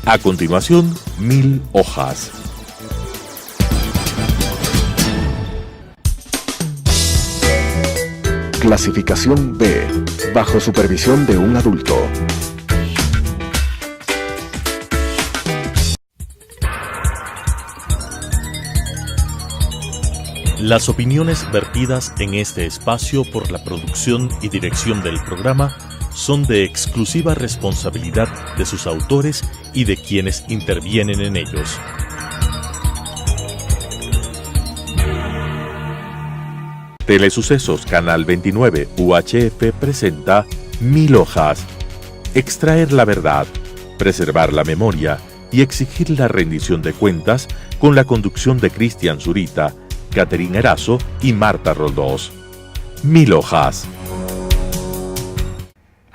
A continuación, 1000 hojas. Clasificación B, bajo supervisión de un adulto. Las opiniones vertidas en este espacio por la producción y dirección del programa son de exclusiva responsabilidad de sus autores y de quienes intervienen en ellos. Telesucesos Canal 29 UHF presenta 1000 hojas. Extraer la verdad, preservar la memoria y exigir la rendición de cuentas con la conducción de Cristian Zurita, Caterina Erazo y Marta Roldós. 1000 hojas.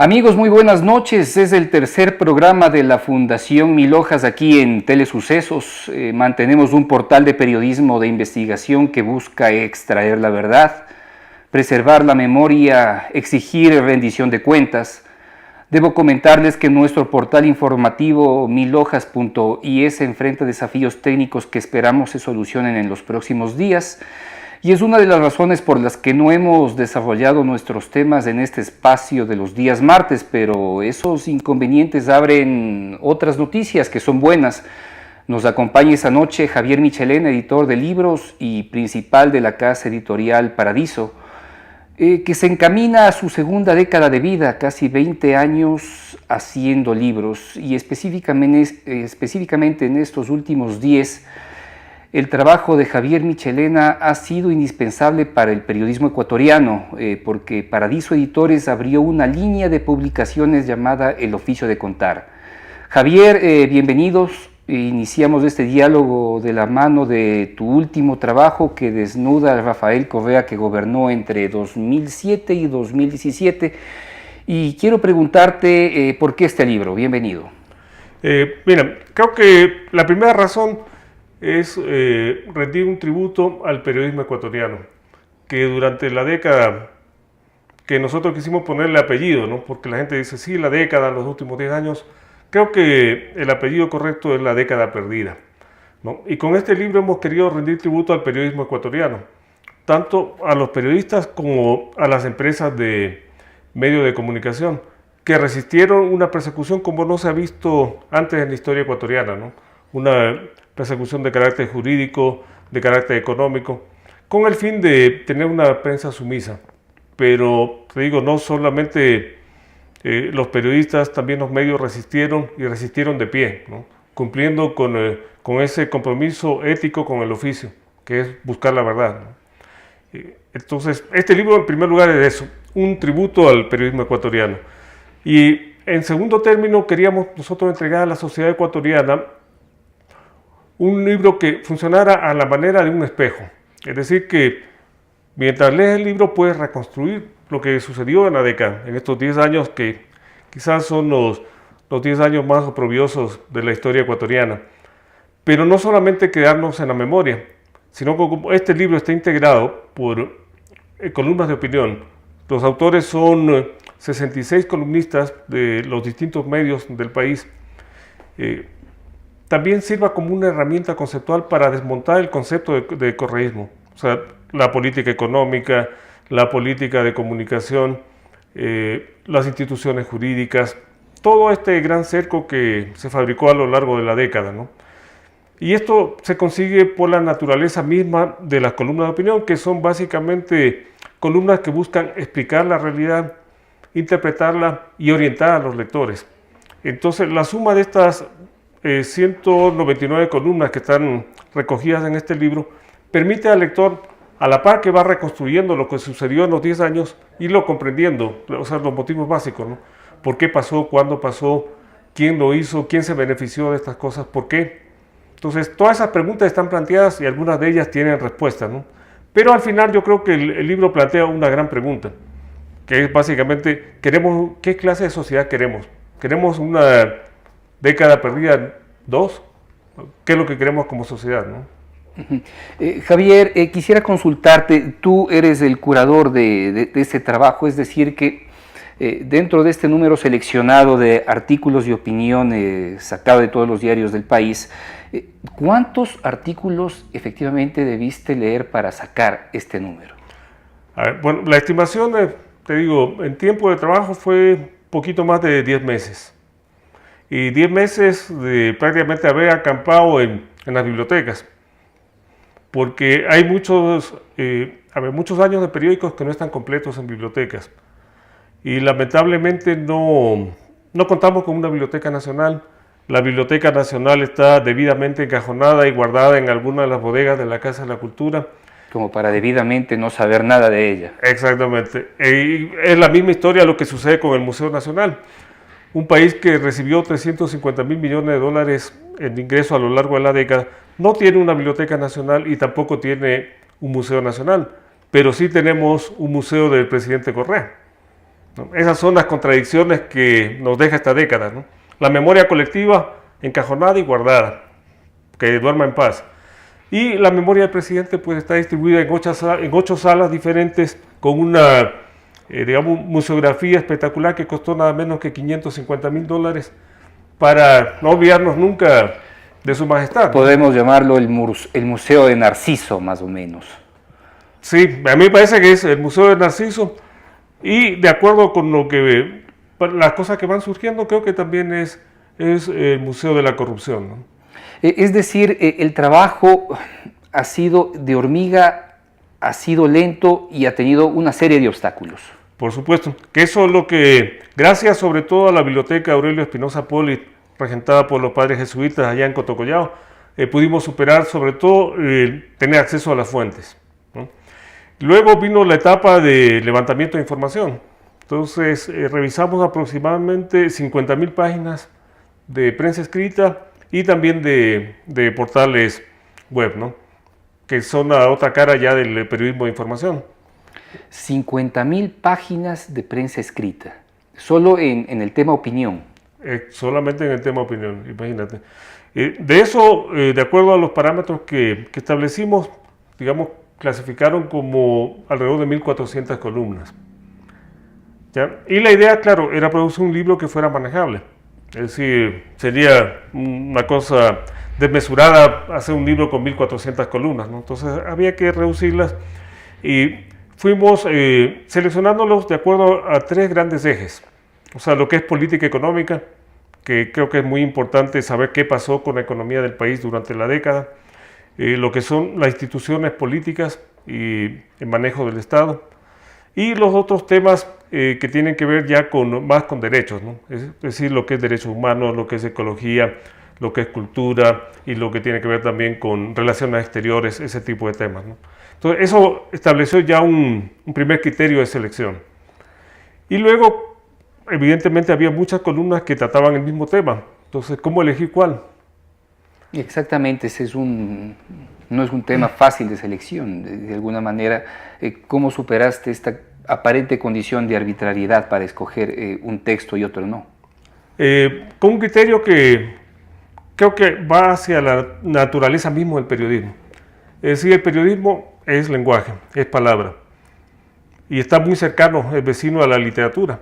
Amigos, muy buenas noches. Es el tercer programa de la Fundación 1000 hojas aquí en Telesucesos. Mantenemos un portal de periodismo de investigación que busca extraer la verdad, preservar la memoria, exigir rendición de cuentas. Debo comentarles que nuestro portal informativo 1000hojas.is enfrenta desafíos técnicos que esperamos se solucionen en los próximos días. Y es una de las razones por las que no hemos desarrollado nuestros temas en este espacio de los días martes, pero esos inconvenientes abren otras noticias que son buenas. Nos acompaña esta noche Javier Michelena, editor de libros y principal de la casa editorial Paradiso, que se encamina a su segunda década de vida, casi 20 años haciendo libros, y específicamente en estos últimos 10. El trabajo de Javier Michelena ha sido indispensable para el periodismo ecuatoriano, porque Paradiso Editores abrió una línea de publicaciones llamada El Oficio de Contar. Javier, bienvenidos. Iniciamos este diálogo de la mano de tu último trabajo que desnuda a Rafael Correa, que gobernó entre 2007 y 2017. Y quiero preguntarte por qué este libro. Bienvenido. Mira, creo que la primera razón es rendir un tributo al periodismo ecuatoriano, que durante la década que nosotros quisimos ponerle apellido, ¿no? Porque la gente dice, sí, la década, los últimos 10 años, creo que el apellido correcto es la década perdida, ¿no? Y con este libro hemos querido rendir tributo al periodismo ecuatoriano, tanto a los periodistas como a las empresas de medios de comunicación, que resistieron una persecución como no se ha visto antes en la historia ecuatoriana, ¿no? Una persecución de carácter jurídico, de carácter económico, con el fin de tener una prensa sumisa. Pero, te digo, no solamente los periodistas, también los medios resistieron y resistieron de pie, ¿no? Cumpliendo con ese compromiso ético con el oficio, que es buscar la verdad, ¿no? Entonces, este libro en primer lugar es eso, un tributo al periodismo ecuatoriano. Y en segundo término, queríamos nosotros entregar a la sociedad ecuatoriana un libro que funcionara a la manera de un espejo. Es decir, que mientras lees el libro puedes reconstruir lo que sucedió en la década, en estos 10 años que quizás son los 10 años más oprobiosos de la historia ecuatoriana. Pero no solamente quedarnos en la memoria, sino que como este libro está integrado por columnas de opinión. Los autores son 66 columnistas de los distintos medios del país. También sirva como una herramienta conceptual para desmontar el concepto de correísmo, o sea, la política económica, la política de comunicación, las instituciones jurídicas, todo este gran cerco que se fabricó a lo largo de la década, ¿no? Y esto se consigue por la naturaleza misma de las columnas de opinión, que son básicamente columnas que buscan explicar la realidad, interpretarla y orientar a los lectores. Entonces, la suma de estas 199 columnas que están recogidas en este libro permite al lector, a la par que va reconstruyendo lo que sucedió en los 10 años, irlo comprendiendo, o sea, los motivos básicos, ¿no? ¿Por qué pasó? ¿Cuándo pasó? ¿Quién lo hizo? ¿Quién se benefició de estas cosas? ¿Por qué? Entonces, todas esas preguntas están planteadas y algunas de ellas tienen respuesta, ¿no? Pero al final yo creo que el libro plantea una gran pregunta, que es básicamente, ¿qué clase de sociedad queremos? ¿Queremos una década perdida 2? ¿Qué es lo que queremos como sociedad, ¿no? Javier, quisiera consultarte, tú eres el curador de este trabajo, es decir que Dentro de este número seleccionado de artículos y opiniones sacado de todos los diarios del país, ¿cuántos artículos efectivamente debiste leer para sacar este número? A ver, bueno, la estimación, te digo, en tiempo de trabajo fue poquito más de 10 meses. Y 10 meses de prácticamente haber acampado en las bibliotecas. Porque hay muchos años de periódicos que no están completos en bibliotecas. Y lamentablemente no contamos con una biblioteca nacional. La Biblioteca Nacional está debidamente encajonada y guardada en alguna de las bodegas de la Casa de la Cultura. Como para debidamente no saber nada de ella. Exactamente. Y es la misma historia lo que sucede con el Museo Nacional. Un país que recibió 350.000 millones de dólares en ingresos a lo largo de la década, no tiene una biblioteca nacional y tampoco tiene un museo nacional, pero sí tenemos un museo del presidente Correa, ¿no? Esas son las contradicciones que nos deja esta década, ¿no? La memoria colectiva encajonada y guardada, que duerma en paz. Y la memoria del presidente pues está distribuida en 8 salas diferentes con una museografía espectacular que costó nada menos que $550.000 para no olvidarnos nunca de su majestad. Podemos llamarlo el Museo de Narciso, más o menos. Sí, a mí me parece que es el Museo de Narciso y de acuerdo con las cosas que van surgiendo, creo que también es el Museo de la Corrupción, ¿no? Es decir, el trabajo ha sido de hormiga, ha sido lento y ha tenido una serie de obstáculos. Por supuesto, que eso es lo que, gracias sobre todo a la Biblioteca Aurelio Espinosa Poli, regentada por los padres jesuitas allá en Cotocollao, pudimos superar, sobre todo tener acceso a las fuentes, ¿no? Luego vino la etapa de levantamiento de información. Entonces revisamos aproximadamente 50.000 páginas de prensa escrita y también de portales web, ¿no? Que son la otra cara ya del periodismo de información. 50.000 páginas de prensa escrita, solo en el tema opinión. Solamente en el tema opinión, imagínate. De eso, de acuerdo a los parámetros que establecimos, digamos, clasificaron como alrededor de 1.400 columnas. ¿Ya? Y la idea, claro, era producir un libro que fuera manejable. Es decir, sería una cosa desmesurada hacer un libro con 1.400 columnas, ¿no? Entonces había que reducirlas y fuimos seleccionándolos de acuerdo a 3 grandes ejes. O sea, lo que es política económica, que creo que es muy importante saber qué pasó con la economía del país durante la década, lo que son las instituciones políticas y el manejo del Estado, y los otros temas que tienen que ver ya más con derechos, ¿no? Es decir, lo que es derechos humanos, lo que es ecología, lo que es cultura y lo que tiene que ver también con relaciones exteriores, ese tipo de temas, ¿no? Entonces, eso estableció ya un primer criterio de selección. Y luego, evidentemente, había muchas columnas que trataban el mismo tema. Entonces, ¿cómo elegir cuál? Exactamente, no es un tema fácil de selección. De alguna manera, ¿cómo superaste esta aparente condición de arbitrariedad para escoger un texto y otro no? Con un criterio que creo que va hacia la naturaleza mismo del periodismo. Es decir, el periodismo es lenguaje, es palabra, y está muy cercano, es vecino a la literatura.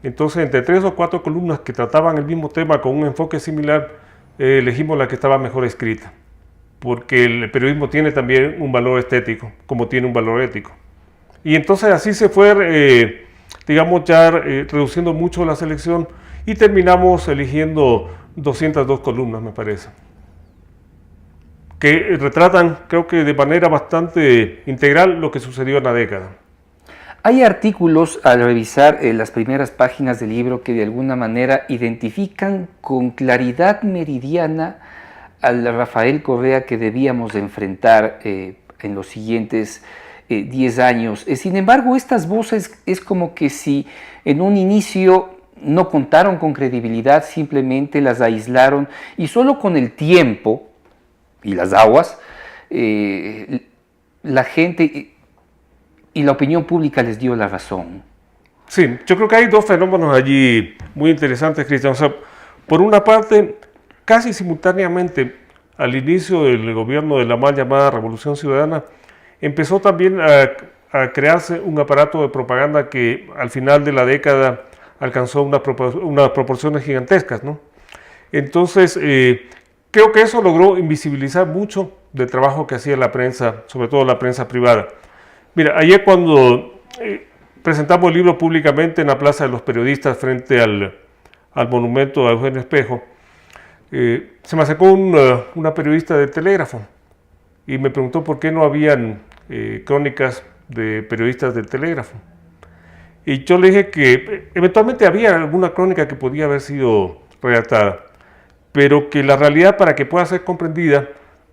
Entonces, entre 3 o 4 columnas que trataban el mismo tema con un enfoque similar, elegimos la que estaba mejor escrita, porque el periodismo tiene también un valor estético, como tiene un valor ético. Y entonces así se fue, reduciendo mucho la selección y terminamos eligiendo 202 columnas, me parece, que retratan, creo que de manera bastante integral, lo que sucedió en la década. Hay artículos al revisar las primeras páginas del libro que de alguna manera identifican con claridad meridiana al Rafael Correa que debíamos de enfrentar en los siguientes 10 años. Sin embargo, estas voces es como que si en un inicio no contaron con credibilidad, simplemente las aislaron y solo con el tiempo y las aguas, la gente y la opinión pública les dio la razón. Sí, yo creo que hay 2 fenómenos allí muy interesantes, Cristian. O sea, por una parte, casi simultáneamente al inicio del gobierno de la mal llamada Revolución Ciudadana, empezó también a crearse un aparato de propaganda que al final de la década alcanzó unas proporciones gigantescas, ¿no? Entonces, creo que eso logró invisibilizar mucho del trabajo que hacía la prensa, sobre todo la prensa privada. Mira, ayer cuando presentamos el libro públicamente en la Plaza de los Periodistas frente al monumento a Eugenio Espejo, se me acercó una periodista de Telégrafo y me preguntó por qué no habían crónicas de periodistas del Telégrafo. Y yo le dije que eventualmente había alguna crónica que podía haber sido redactada, pero que la realidad, para que pueda ser comprendida,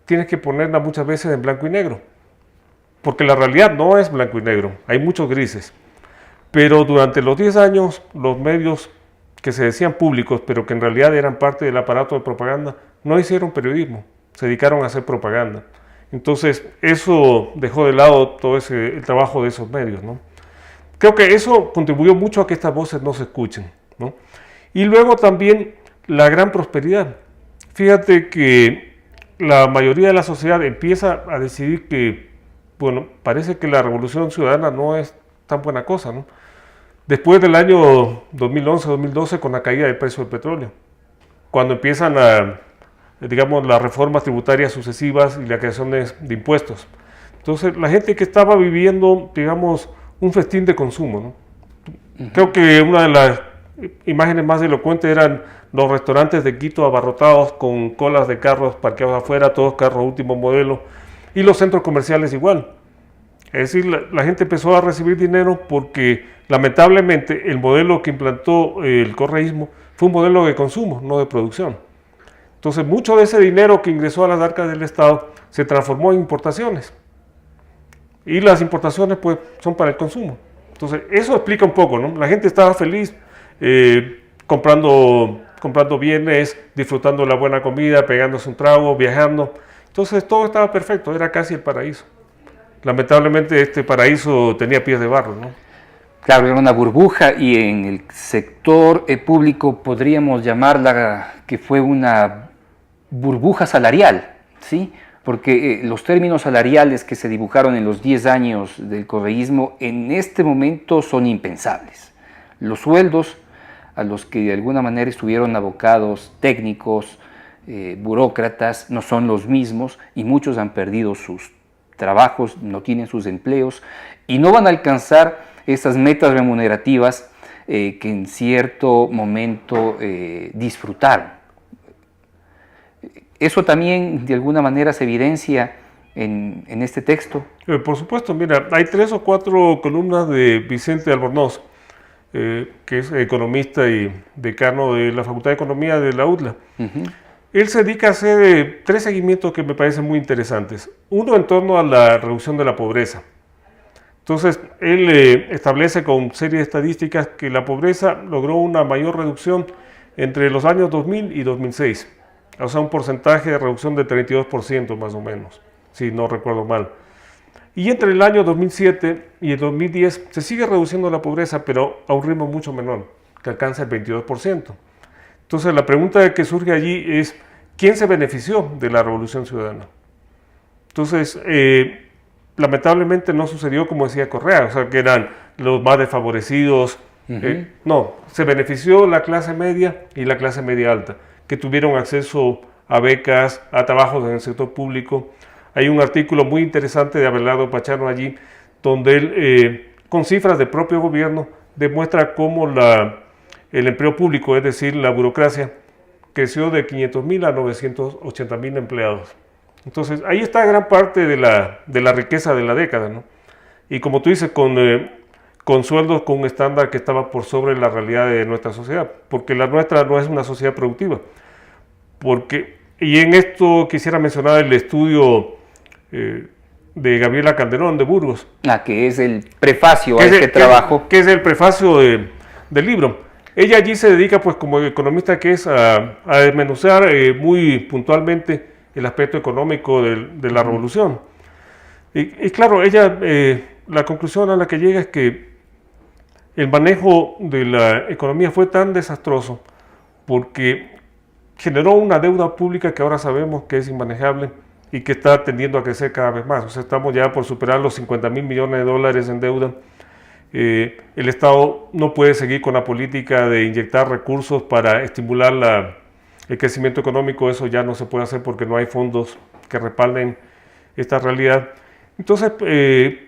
tienes que ponerla muchas veces en blanco y negro, porque la realidad no es blanco y negro, hay muchos grises. Pero durante los 10 años, los medios que se decían públicos, pero que en realidad eran parte del aparato de propaganda, no hicieron periodismo, se dedicaron a hacer propaganda. Entonces, eso dejó de lado todo el trabajo de esos medios, ¿no? Creo que eso contribuyó mucho a que estas voces no se escuchen, ¿no? Y luego también la gran prosperidad. Fíjate que la mayoría de la sociedad empieza a decidir que, bueno, parece que la revolución ciudadana no es tan buena cosa, ¿no? Después del año 2011-2012, con la caída del precio del petróleo, cuando empiezan digamos, las reformas tributarias sucesivas y las creaciones de impuestos. Entonces, la gente que estaba viviendo, digamos, un festín de consumo, ¿no? Creo que una de las imágenes más elocuentes eran los restaurantes de Quito abarrotados con colas de carros parqueados afuera, todos carros último modelo, y los centros comerciales igual. Es decir, la gente empezó a recibir dinero porque lamentablemente el modelo que implantó el correísmo fue un modelo de consumo, no de producción. Entonces, mucho de ese dinero que ingresó a las arcas del Estado se transformó en importaciones. Y las importaciones, pues, son para el consumo. Entonces, eso explica un poco, ¿no? La gente estaba feliz comprando bienes, disfrutando la buena comida, pegándose un trago, viajando. Entonces, todo estaba perfecto, era casi el paraíso. Lamentablemente, este paraíso tenía pies de barro, ¿no? Claro, era una burbuja, y en el sector público podríamos llamarla que fue una burbuja salarial, ¿sí? Porque los términos salariales que se dibujaron en los 10 años del correísmo en este momento son impensables. Los sueldos a los que de alguna manera estuvieron abocados técnicos, burócratas, no son los mismos, y muchos han perdido sus trabajos, no tienen sus empleos y no van a alcanzar esas metas remunerativas que en cierto momento disfrutaron. ¿Eso también de alguna manera se evidencia en este texto? Por supuesto, mira, hay 3 o 4 columnas de Vicente Albornoz, que es economista y decano de la Facultad de Economía de la UDLA. Él se dedica a hacer 3 seguimientos que me parecen muy interesantes. Uno en torno a la reducción de la pobreza. Entonces, él establece con serie de estadísticas que la pobreza logró una mayor reducción entre los años 2000 y 2006. O sea, un porcentaje de reducción de 32% más o menos, si no recuerdo mal. Y entre el año 2007 y el 2010 se sigue reduciendo la pobreza, pero a un ritmo mucho menor, que alcanza el 22%. Entonces, la pregunta que surge allí es, ¿quién se benefició de la Revolución Ciudadana? Entonces, lamentablemente no sucedió como decía Correa, o sea, que eran los más desfavorecidos. No, se benefició la clase media y la clase media alta, que tuvieron acceso a becas, a trabajos en el sector público. Hay un artículo muy interesante de Abelardo Pachano allí, donde él, con cifras del propio gobierno, demuestra cómo el empleo público, es decir, la burocracia, creció de 500,000 a 980,000 empleados. Entonces, ahí está gran parte de la riqueza de la década, ¿no? Y como tú dices, con sueldos con un estándar que estaba por sobre la realidad de nuestra sociedad, porque la nuestra no es una sociedad productiva. Y en esto quisiera mencionar el estudio de Gabriela Calderón de Burgos. Que es el prefacio a este trabajo. Que es el prefacio del libro. Ella allí se dedica, pues, como economista que es, a desmenuzar muy puntualmente el aspecto económico de la revolución. Y claro, ella, la conclusión a la que llega es que el manejo de la economía fue tan desastroso porque generó una deuda pública que ahora sabemos que es inmanejable y que está tendiendo a crecer cada vez más. O sea, estamos ya por superar los 50,000 millones de dólares en deuda. El Estado no puede seguir con la política de inyectar recursos para estimular el crecimiento económico. Eso ya no se puede hacer porque no hay fondos que respalden esta realidad. Entonces,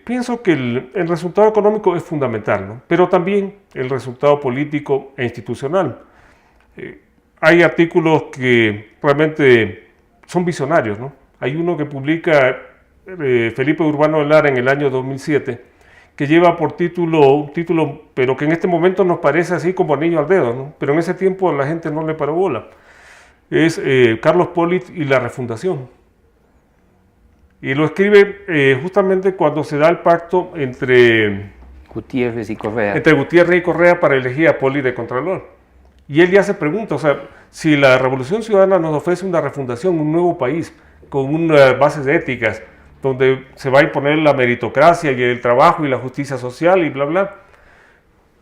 pienso que el resultado económico es fundamental, ¿no? Pero también el resultado político e institucional. Hay artículos que realmente son visionarios, ¿no? Hay uno que publica Felipe Urbano de Lara en el año 2007, que lleva por un título, pero que en este momento nos parece así como anillo al dedo, ¿no? Pero en ese tiempo la gente no le paró bola. Es Carlos Pollitt y la refundación. Y lo escribe justamente cuando se da el pacto entre Gutiérrez y Correa. Entre Gutiérrez y Correa para elegir a Pollitt de Contralor. Y él ya se pregunta, o sea, si la Revolución Ciudadana nos ofrece una refundación, un nuevo país, con unas bases éticas, donde se va a imponer la meritocracia y el trabajo y la justicia social y bla, bla.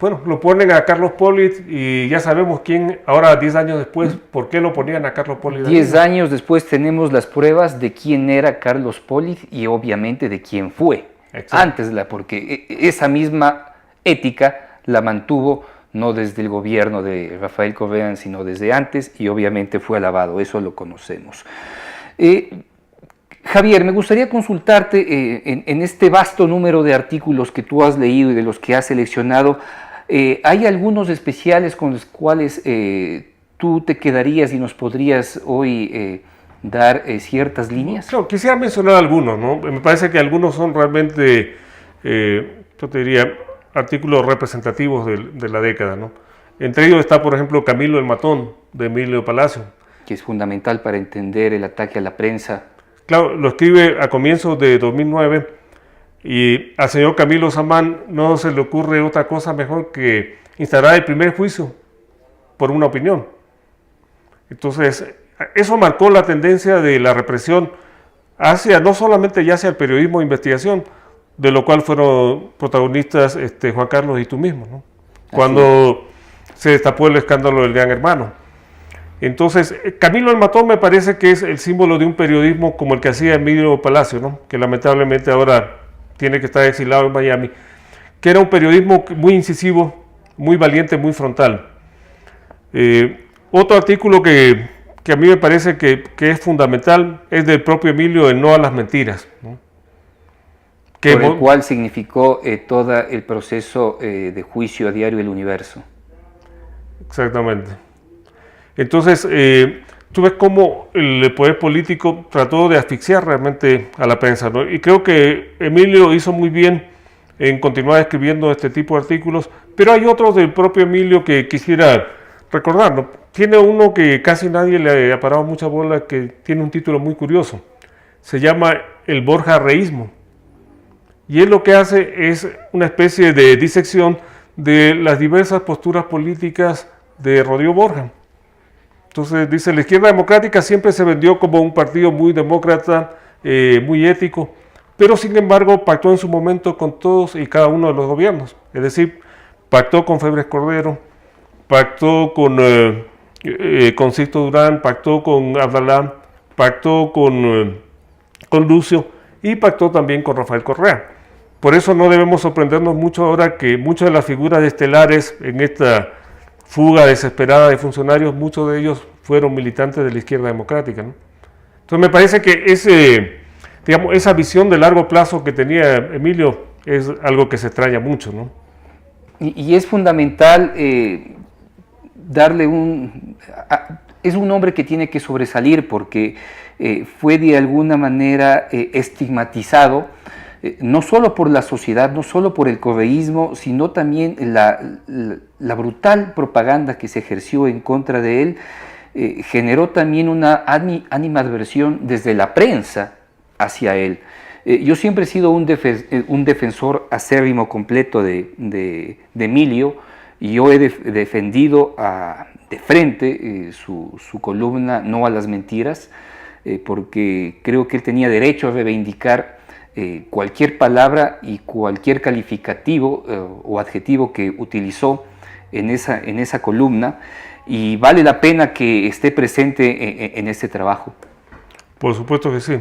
Bueno, lo ponen a Carlos Pollitt y ya sabemos quién, ahora 10 años después, por qué lo ponían a Carlos Pollitt. 10 años después tenemos las pruebas de quién era Carlos Pollitt y obviamente de quién fue. Exacto. Antes, porque esa misma ética la mantuvo no desde el gobierno de Rafael Correa, sino desde antes, y obviamente fue alabado, eso lo conocemos. Javier, me gustaría consultarte en este vasto número de artículos que tú has leído y de los que has seleccionado, ¿hay algunos especiales con los cuales tú te quedarías y nos podrías hoy dar ciertas líneas? Claro, quisiera mencionar algunos, ¿no? Me parece que algunos son realmente, yo te diría, artículos representativos de la década, ¿no? Entre ellos está, por ejemplo, Camilo el Matón, de Emilio Palacio. Que es fundamental para entender el ataque a la prensa. Claro, lo escribe a comienzos de 2009 y al señor Camilo Samán no se le ocurre otra cosa mejor que instalar el primer juicio por una opinión. Entonces, eso marcó la tendencia de la represión hacia, no solamente ya hacia el periodismo de investigación, de lo cual fueron protagonistas Juan Carlos y tú mismo, ¿no? Cuando se destapó el escándalo del Gran Hermano. Entonces, Camilo el Matón me parece que es el símbolo de un periodismo como el que hacía Emilio Palacio, ¿no? Que lamentablemente ahora tiene que estar exilado en Miami, que era un periodismo muy incisivo, muy valiente, muy frontal. Otro artículo que a mí me parece que es fundamental es del propio Emilio, el No a las Mentiras, ¿no? Por el cual significó todo el proceso de juicio a diario El Universo. Exactamente. Entonces, tú ves cómo el poder político trató de asfixiar realmente a la prensa, ¿no? Y creo que Emilio hizo muy bien en continuar escribiendo este tipo de artículos, pero hay otros del propio Emilio que quisiera recordar, ¿no? Tiene uno que casi nadie le ha parado mucha bola, que tiene un título muy curioso. Se llama El Borjarreísmo. Y él lo que hace es una especie de disección de las diversas posturas políticas de Rodrigo Borja. Entonces dice, la izquierda democrática siempre se vendió como un partido muy demócrata, muy ético, pero sin embargo pactó en su momento con todos y cada uno de los gobiernos. Es decir, pactó con Febres Cordero, pactó con Sixto Durán, pactó con Abdalá, pactó con Lucio y pactó también con Rafael Correa. Por eso no debemos sorprendernos mucho ahora que muchas de las figuras estelares en esta fuga desesperada de funcionarios, muchos de ellos fueron militantes de la izquierda democrática, ¿no? Entonces me parece que esa visión de largo plazo que tenía Emilio es algo que se extraña mucho, ¿no? Y es fundamental darle es un hombre que tiene que sobresalir porque fue de alguna manera estigmatizado, no solo por la sociedad, no solo por el correísmo, sino también la brutal propaganda que se ejerció en contra de él, generó también una animadversión desde la prensa hacia él. Yo siempre he sido un defensor acérrimo completo de Emilio, y yo he defendido de frente su columna No a las Mentiras, porque creo que él tenía derecho a reivindicar cualquier palabra y cualquier calificativo o adjetivo que utilizó en esa columna, y vale la pena que esté presente en este trabajo. Por supuesto que sí.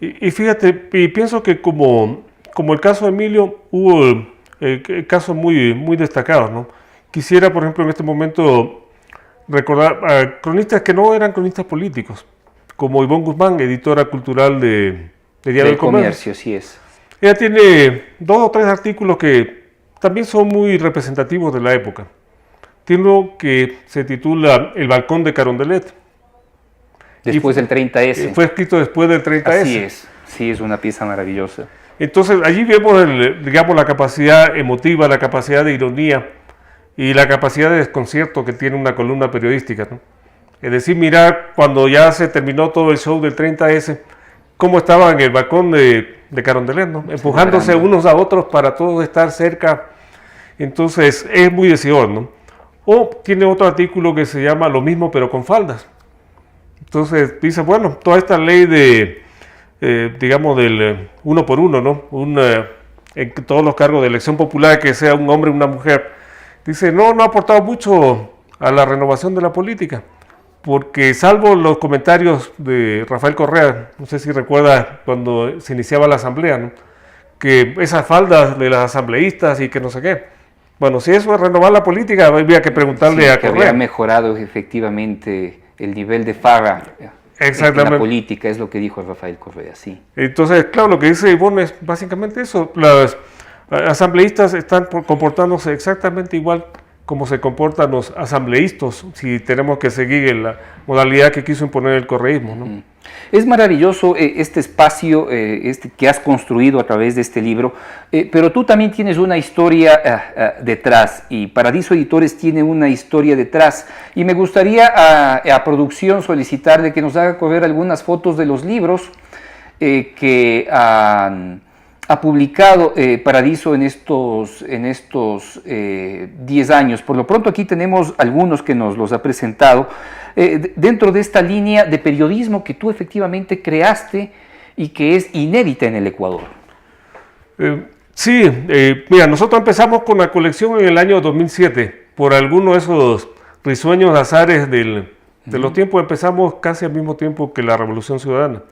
Y fíjate, y pienso que como el caso de Emilio, hubo casos muy destacados, ¿no? Quisiera, por ejemplo, en este momento recordar a cronistas que no eran cronistas políticos, como Ivonne Guzmán, editora cultural de Diario del Comercio. Sí es. Ella tiene 2 o 3 artículos que también son muy representativos de la época. Tiene uno que se titula El balcón de Carondelet. Después del 30S. Fue escrito después del 30S. Así es, sí, es una pieza maravillosa. Entonces allí vemos, digamos, la capacidad emotiva, la capacidad de ironía y la capacidad de desconcierto que tiene una columna periodística, ¿no? Es decir, mirar cuando ya se terminó todo el show del 30S, cómo estaban en el balcón de Carondelet, ¿no? Empujándose unos a otros para todos estar cerca. Entonces es muy decidor, ¿no? O tiene otro artículo que se llama Lo mismo pero con faldas. Entonces dice, bueno, toda esta ley de, digamos, del 1 por 1, ¿no? En todos los cargos de elección popular, que sea un hombre o una mujer, dice, no ha aportado mucho a la renovación de la política, porque salvo los comentarios de Rafael Correa, no sé si recuerda cuando se iniciaba la asamblea, ¿no? Que esas faldas de las asambleístas y que no sé qué. Bueno, si eso es renovar la política, habría que preguntarle a que Correa. había mejorado efectivamente el nivel de farra en la política, es lo que dijo Rafael Correa, sí. Entonces, claro, lo que dice Ivonne es básicamente eso. Las asambleístas están comportándose exactamente igual como se comportan los asambleístas, si tenemos que seguir en la modalidad que quiso imponer el correísmo, ¿no? Es maravilloso este espacio que has construido a través de este libro, pero tú también tienes una historia detrás, y Paradiso Editores tiene una historia detrás, y me gustaría a producción solicitarle que nos haga correr algunas fotos de los libros que ha publicado Paradiso en estos 10 años. Por lo pronto aquí tenemos algunos que nos los ha presentado, dentro de esta línea de periodismo que tú efectivamente creaste y que es inédita en el Ecuador. Sí, mira, nosotros empezamos con la colección en el año 2007, por alguno de esos risueños azares de los tiempos. Empezamos casi al mismo tiempo que la Revolución Ciudadana.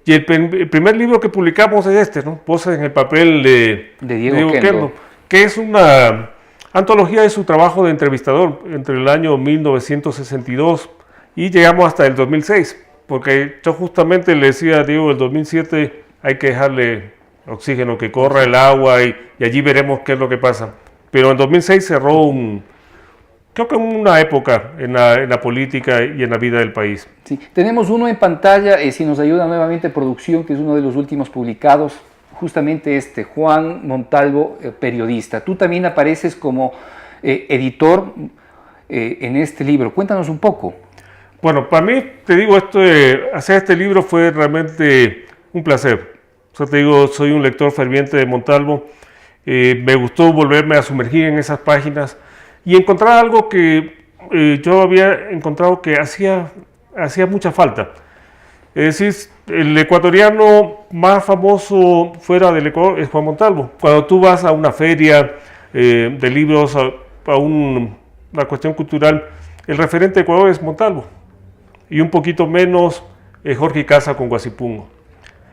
Y el primer libro que publicamos es este, ¿no? Voces en el papel de Diego Oquendo, que es una antología de su trabajo de entrevistador entre el año 1962 y llegamos hasta el 2006, porque yo justamente le decía a Diego, el 2007 hay que dejarle oxígeno, que corra el agua y allí veremos qué es lo que pasa. Pero en 2006 cerró creo que una época en la política y en la vida del país. Sí, tenemos uno en pantalla, si nos ayuda nuevamente producción, que es uno de los últimos publicados, justamente Juan Montalvo, periodista. Tú también apareces como editor en este libro. Cuéntanos un poco. Bueno, para mí, te digo, hacer este libro fue realmente un placer. O sea, te digo, soy un lector ferviente de Montalvo. Me gustó volverme a sumergir en esas páginas y encontrar algo que yo había encontrado que hacía mucha falta. Es decir, el ecuatoriano más famoso fuera del Ecuador es Juan Montalvo. Cuando tú vas a una feria de libros, a una cuestión cultural, el referente de Ecuador es Montalvo. Y un poquito menos Jorge Casa con Guasipungo.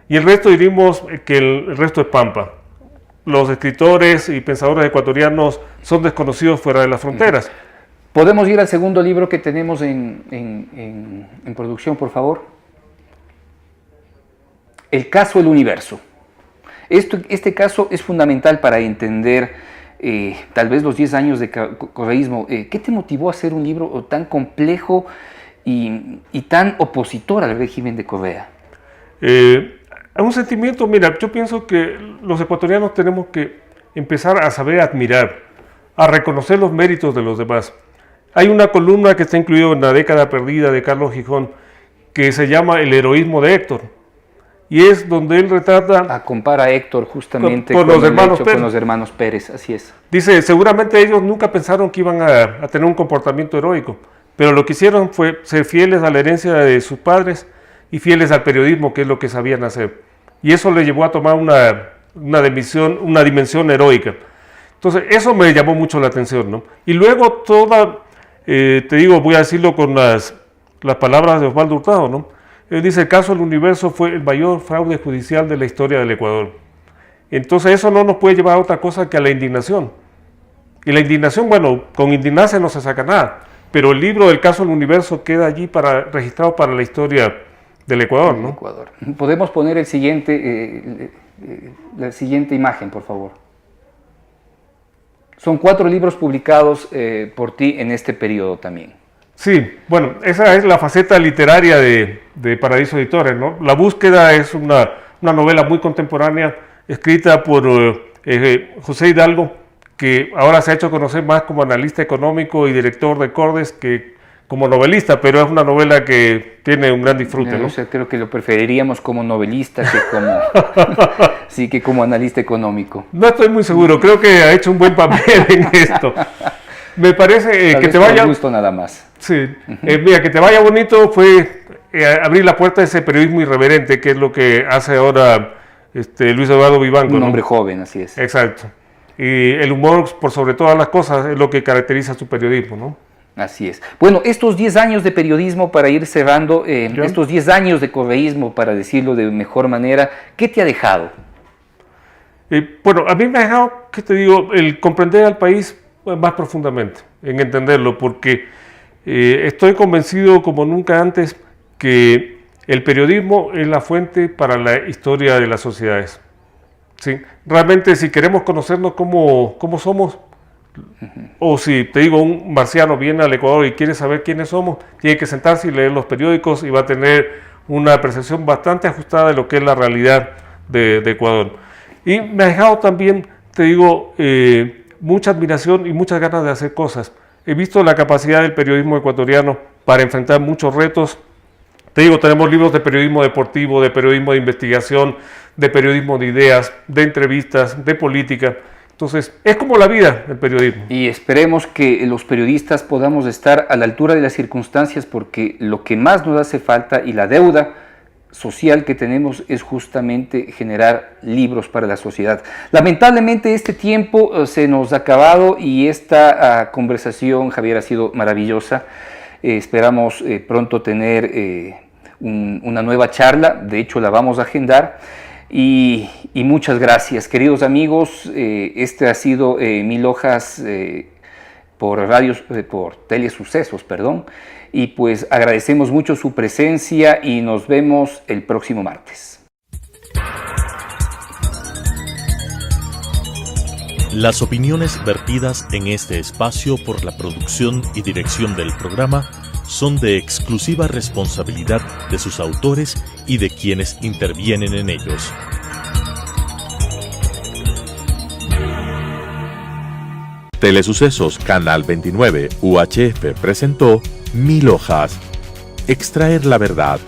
Y el resto diríamos que el resto es Pampa. Los escritores y pensadores ecuatorianos son desconocidos fuera de las fronteras. ¿Podemos ir al segundo libro que tenemos en producción, por favor? El caso El Universo. Este caso es fundamental para entender tal vez los 10 años de correísmo. ¿Qué te motivó a hacer un libro tan complejo y tan opositor al régimen de Correa? Un sentimiento, mira, yo pienso que los ecuatorianos tenemos que empezar a saber admirar, a reconocer los méritos de los demás. Hay una columna que está incluida en La década perdida de Carlos Gijón que se llama El heroísmo de Héctor, y es donde él retrata... compara a Héctor justamente con los hermanos Pérez, así es. Dice, seguramente ellos nunca pensaron que iban a tener un comportamiento heroico, pero lo que hicieron fue ser fieles a la herencia de sus padres y fieles al periodismo, que es lo que sabían hacer. Y eso le llevó a tomar una dimensión heroica. Entonces, eso me llamó mucho la atención, ¿no? Y luego te digo, voy a decirlo con las palabras de Osvaldo Hurtado, ¿no? Él dice, el caso del Universo fue el mayor fraude judicial de la historia del Ecuador. Entonces eso no nos puede llevar a otra cosa que a la indignación. Y la indignación, bueno, con indignarse no se saca nada, pero el libro del caso del universo queda allí registrado para la historia del Ecuador, ¿no? Ecuador. ¿Podemos poner la siguiente imagen, por favor? Son 4 libros publicados por ti en este periodo también. Sí, bueno, esa es la faceta literaria de Paradiso Editores, ¿no? La búsqueda es una novela muy contemporánea, escrita por José Hidalgo, que ahora se ha hecho conocer más como analista económico y director de Cordes que como novelista, pero es una novela que tiene un gran disfrute, ¿no? O sea, creo que lo preferiríamos como novelista que como, sí, que como analista económico. No estoy muy seguro, creo que ha hecho un buen papel en esto. Me parece Tal que vez te vaya... por gusto nada más. Sí, mira, que te vaya bonito fue abrir la puerta de ese periodismo irreverente, que es lo que hace ahora Luis Eduardo Vivanco. Un ¿no? hombre joven, así es. Exacto. Y el humor, por sobre todas las cosas, es lo que caracteriza su periodismo, ¿no? Así es. Bueno, estos 10 años de periodismo, para ir cerrando, estos 10 años de correísmo, para decirlo de mejor manera, ¿qué te ha dejado? Bueno, a mí me ha dejado, ¿qué te digo?, el comprender al país más profundamente, en entenderlo, porque estoy convencido como nunca antes que el periodismo es la fuente para la historia de las sociedades. ¿Sí? Realmente, si queremos conocernos cómo somos, o si, te digo, un marciano viene al Ecuador y quiere saber quiénes somos, tiene que sentarse y leer los periódicos y va a tener una percepción bastante ajustada de lo que es la realidad de Ecuador. Y me ha dejado también, te digo, mucha admiración y muchas ganas de hacer cosas. He visto la capacidad del periodismo ecuatoriano para enfrentar muchos retos. Te digo, tenemos libros de periodismo deportivo, de periodismo de investigación, de periodismo de ideas, de entrevistas, de política. Entonces, es como la vida, el periodismo. Y esperemos que los periodistas podamos estar a la altura de las circunstancias, porque lo que más nos hace falta y la deuda social que tenemos es justamente generar libros para la sociedad. Lamentablemente este tiempo se nos ha acabado y esta conversación, Javier, ha sido maravillosa. Esperamos pronto tener una nueva charla, de hecho la vamos a agendar. Y muchas gracias, queridos amigos. Este ha sido Mil Hojas por Telesucesos, perdón. Y pues agradecemos mucho su presencia y nos vemos el próximo martes. Las opiniones vertidas en este espacio por la producción y dirección del programa son de exclusiva responsabilidad de sus autores y de quienes intervienen en ellos. Telesucesos Canal 29 UHF presentó Mil Hojas. Extraer la verdad,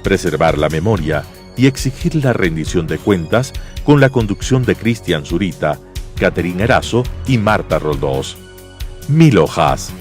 preservar la memoria y exigir la rendición de cuentas, con la conducción de Cristian Zurita, Caterina Erazo y Marta Roldós. Mil Hojas.